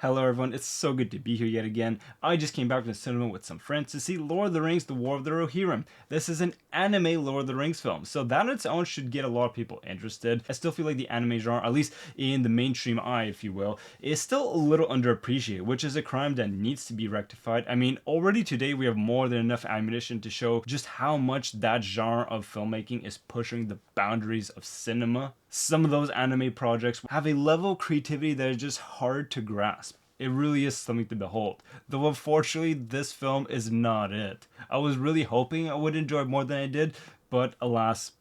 Hello everyone, it's so good to be here yet again. I just came back from the cinema with some friends to see Lord of the Rings, The War of the Rohirrim. This is an anime Lord of the Rings film, so that on its own should get a lot of people interested. I still feel like the anime genre, at least in the mainstream eye if you will, is still a little underappreciated, which is a crime that needs to be rectified. I mean, already today we have more than enough ammunition to show just how much that genre of filmmaking is pushing the boundaries of cinema. Some of those anime projects have a level of creativity that is just hard to grasp. It really is something to behold. Though unfortunately, this film is not it. I was really hoping I would enjoy it more than I did, but alas,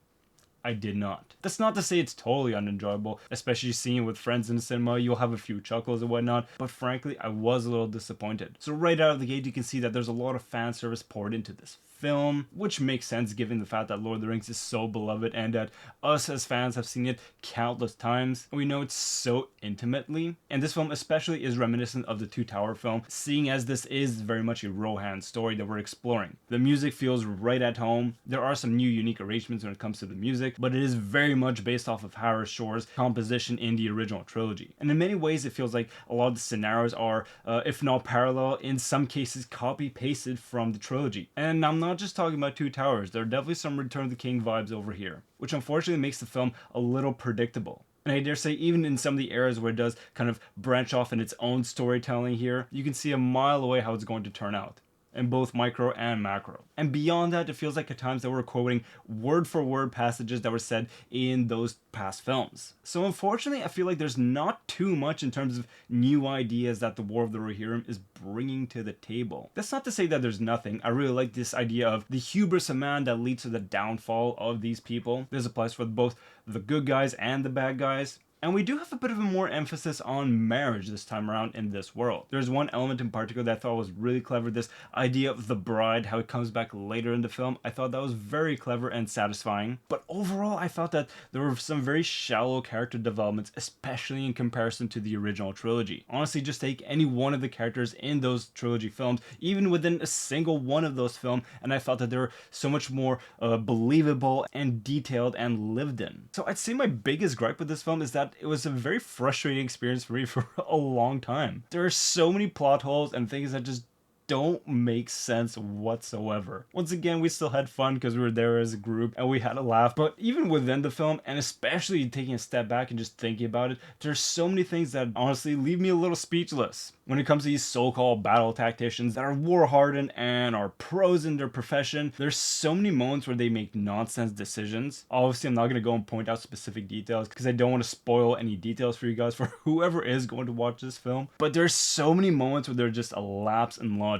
I did not. That's not to say it's totally unenjoyable, especially seeing it with friends in the cinema. You'll have a few chuckles and whatnot, but frankly, I was a little disappointed. So right out of the gate, you can see that there's a lot of fan service poured into this film, which makes sense given the fact that Lord of the Rings is so beloved and that us as fans have seen it countless times. We know it so intimately, and this film especially is reminiscent of the Two Tower film, seeing as this is very much a Rohan story that we're exploring. The music feels right at home. There are some new unique arrangements when it comes to the music, but it is very much based off of Harris Shore's composition in the original trilogy. And in many ways, it feels like a lot of the scenarios are, if not parallel, in some cases copy-pasted from the trilogy. And I'm not just talking about Two Towers, there are definitely some Return of the King vibes over here, which unfortunately makes the film a little predictable. And I dare say, even in some of the areas where it does kind of branch off in its own storytelling here, you can see a mile away how it's going to turn out, in both micro and macro. And beyond that, it feels like at times that we're quoting word for word passages that were said in those past films. So unfortunately, I feel like there's not too much in terms of new ideas that the War of the Rohirrim is bringing to the table. That's not to say that there's nothing. I really like this idea of the hubris of man that leads to the downfall of these people. This applies for both the good guys and the bad guys. And we do have a bit of a more emphasis on marriage this time around in this world. There's one element in particular that I thought was really clever, this idea of the bride, how it comes back later in the film. I thought that was very clever and satisfying. But overall, I thought that there were some very shallow character developments, especially in comparison to the original trilogy. Honestly, just take any one of the characters in those trilogy films, even within a single one of those films, and I felt that they were so much more believable and detailed and lived in. So I'd say my biggest gripe with this film is that it was a very frustrating experience for me for a long time. There are so many plot holes and things that just don't make sense whatsoever. Once again, we still had fun because we were there as a group and we had a laugh, but even within the film, and especially taking a step back and just thinking about it, there's so many things that honestly leave me a little speechless. When it comes to these so-called battle tacticians that are war-hardened and are pros in their profession, there's so many moments where they make nonsense decisions. Obviously, I'm not going to go and point out specific details because I don't want to spoil any details for you guys for whoever is going to watch this film, but there's so many moments where there's just a lapse in logic.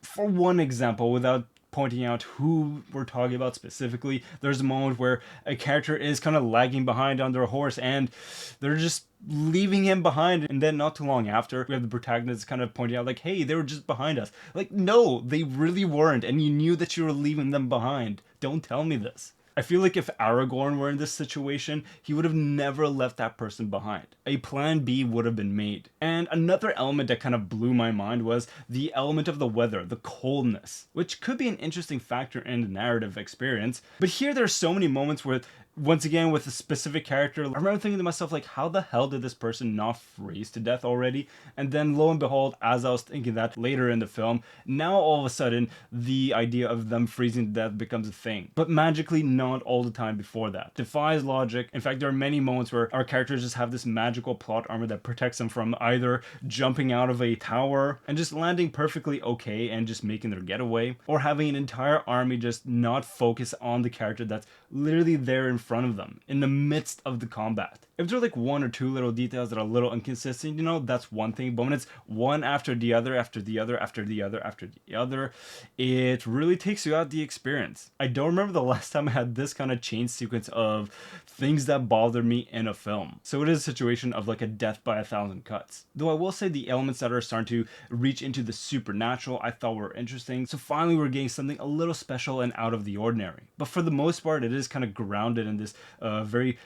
For one example, without pointing out who we're talking about specifically, there's a moment where a character is kind of lagging behind on their horse and they're just leaving him behind, and then not too long after we have the protagonist kind of pointing out like, hey, they were just behind us. Like, no, they really weren't, and you knew that you were leaving them behind. Don't tell me this. I feel like if Aragorn were in this situation, he would have never left that person behind. A plan B would have been made. And another element that kind of blew my mind was the element of the weather, the coldness, which could be an interesting factor in the narrative experience. But here there are so many moments where, once again, with a specific character, I remember thinking to myself, like, how the hell did this person not freeze to death already? And then lo and behold, as I was thinking that later in the film, now all of a sudden, the idea of them freezing to death becomes a thing. But magically, not all the time before that. Defies logic. In fact, there are many moments where our characters just have this magical plot armor that protects them from either jumping out of a tower and just landing perfectly okay and just making their getaway, or having an entire army just not focus on the character that's literally there in front of them in the midst of the combat. If there are like one or two little details that are a little inconsistent, you know, that's one thing. But when it's one after the other, after the other, after the other, after the other, it really takes you out the experience. I don't remember the last time I had this kind of chain sequence of things that bothered me in a film. So it is a situation of like a death by 1,000 cuts. Though I will say the elements that are starting to reach into the supernatural I thought were interesting. So finally we're getting something a little special and out of the ordinary. But for the most part, it is kind of grounded in this very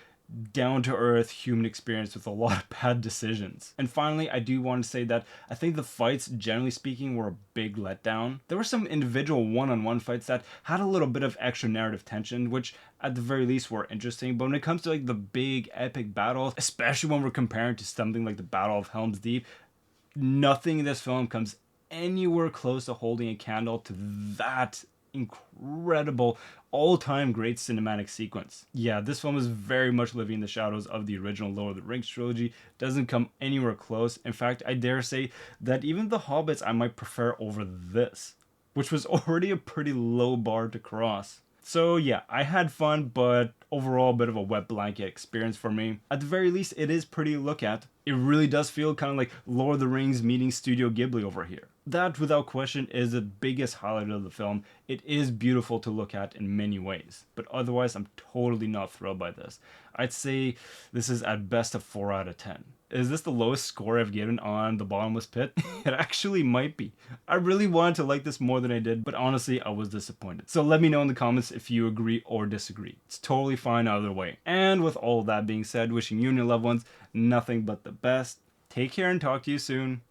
down-to-earth human experience with a lot of bad decisions. And finally, I do want to say that I think the fights, generally speaking, were a big letdown. There were some individual one-on-one fights that had a little bit of extra narrative tension, which at the very least were interesting. But when it comes to like the big epic battles, especially when we're comparing to something like the Battle of Helm's Deep, Nothing in this film comes anywhere close to holding a candle to that incredible all-time great cinematic sequence. Yeah, this film is very much living in the shadows of the original Lord of the Rings trilogy. Doesn't come anywhere close. In fact, I dare say that even The Hobbits I might prefer over this, which was already a pretty low bar to cross. So yeah, I had fun, but overall a bit of a wet blanket experience for me. At the very least, it is pretty to look at. It really does feel kind of like Lord of the Rings meeting Studio Ghibli over here. That, without question, is the biggest highlight of the film. It is beautiful to look at in many ways, but otherwise I'm totally not thrilled by this. I'd say this is at best a 4 out of 10. Is this the lowest score I've given on The Bottomless Pit? It actually might be. I really wanted to like this more than I did, but honestly, I was disappointed. So let me know in the comments if you agree or disagree. It's totally fine either way. And with all of that being said, wishing you and your loved ones nothing but the best. Take care and talk to you soon.